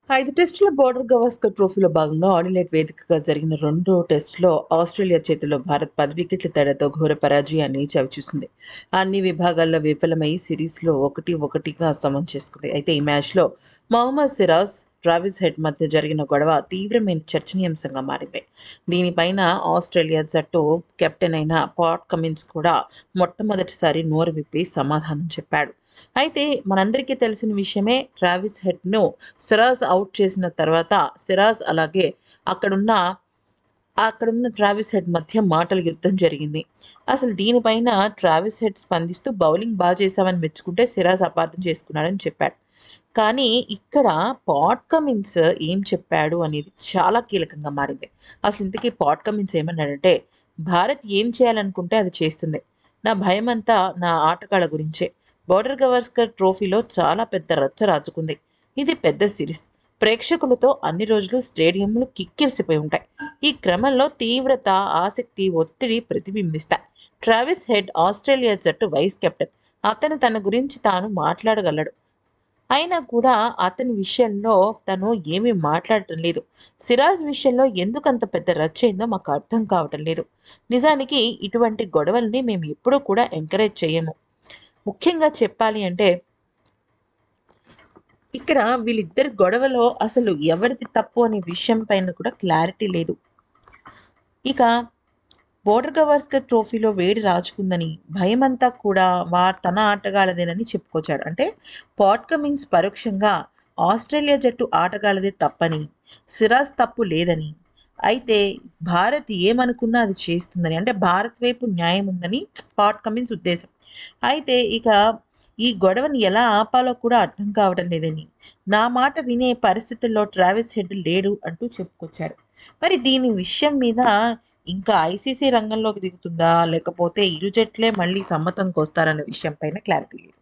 5 టెస్టుల బోర్డర్ గవాస్కర్ ట్రోఫీలో భాగంగా ఆడిలైట్ వేదికగా జరిగిన రెండో టెస్టులో ఆస్ట్రేలియా చేతిలో భారత్ 10 వికెట్ల తేడాతో ఘోర పరాజయాన్ని చవిచూసింది. అన్ని విభాగాల్లో విఫలమై సిరీస్లో 1-1గా సమం చేసుకుంది. అయితే ఈ మ్యాచ్లో మహమ్మద్ సిరాజ్, ట్రావిస్ హెడ్ మధ్య జరిగిన గొడవ తీవ్రమైన చర్చనీయాంశంగా మారింది. దీనిపైన ఆస్ట్రేలియా జట్టు కెప్టెన్ అయిన పాట్ కమిన్స్ కూడా మొట్టమొదటిసారి నోరు విప్పి సమాధానం చెప్పాడు. అయితే మనందరికీ తెలిసిన విషయమే, ట్రావిస్ హెడ్ను సిరాజ్ అవుట్ చేసిన తర్వాత సిరాజ్ అలాగే అక్కడున్న అక్కడున్న ట్రావిస్ హెడ్ మధ్య మాటల యుద్ధం జరిగింది. అసలు దీనిపైన ట్రావిస్ హెడ్ స్పందిస్తూ బౌలింగ్ చేశామని మెచ్చుకుంటే సిరాజ్ అపార్థం చేసుకున్నాడని చెప్పాడు. కానీ ఇక్కడ పాట్ కమిన్స్ ఏం చెప్పాడు అనేది చాలా కీలకంగా మారింది. అసలు ఇంతకీ పాట్ కమిన్స్ ఏమన్నాడంటే, భారత్ ఏం చేయాలనుకుంటే అది చేస్తుంది. నా భయమంతా నా ఆటగాళ్ళ గురించే. బోర్డర్ గవాస్కర్ ట్రోఫీలో చాలా పెద్ద రచ్చ రాజుకుంది. ఇది పెద్ద సిరీస్. ప్రేక్షకులతో అన్ని రోజులు స్టేడియంలు కిక్కిరిసిపోయి ఉంటాయి. ఈ క్రమంలో తీవ్రత, ఆసక్తి, ఒత్తిడి ప్రతిబింబిస్తాయి. ట్రావిస్ హెడ్ ఆస్ట్రేలియా జట్టు వైస్ కెప్టెన్. అతను తన గురించి తాను మాట్లాడగలడు. అయినా కూడా అతని విషయంలో తను ఏమీ మాట్లాడటం లేదు. సిరాజ్ విషయంలో ఎందుకంత పెద్ద రచ్చయిందో మాకు అర్థం కావటం లేదు. నిజానికి ఇటువంటి గొడవల్ని మేము ఎప్పుడూ కూడా ఎంకరేజ్ చేయము. ముఖ్యంగా చెప్పాలి అంటే, ఇక్కడ వీళ్ళిద్దరి గొడవలో అసలు ఎవరిది తప్పు అనే విషయం పైన కూడా క్లారిటీ లేదు. ఇక బోర్డర్ గవాస్కర్ ట్రోఫీలో వేడి రాజుకుందని, భయమంతా కూడా తన ఆటగాళ్ళదేనని చెప్పుకొచ్చాడు. అంటే పాట్ కమిన్స్ పరోక్షంగా ఆస్ట్రేలియా జట్టు ఆటగాళ్ళదే తప్పని, సిరాజ్ తప్పు లేదని, అయితే భారత్ ఏమనుకున్నా అది చేస్తుందని, అంటే భారత్ వైపు న్యాయం ఉందని పాట్ కమిన్స్ ఉద్దేశం. అయితే ఇక ఈ గొడవని ఎలా ఆపాలో కూడా అర్థం కావడం లేదని, నా మాట వినే పరిస్థితుల్లో ట్రావిస్ హెడ్ లేడు అంటూ చెప్పుకొచ్చాడు. మరి దీని విషయం మీద ఇంకా ఐసీసీ రంగంలోకి దిగుతుందా? లేకపోతే ఇరు జట్లే మళ్ళీ సమ్మతంకొస్తారన్న విషయం పైన క్లారిటీ లేదు.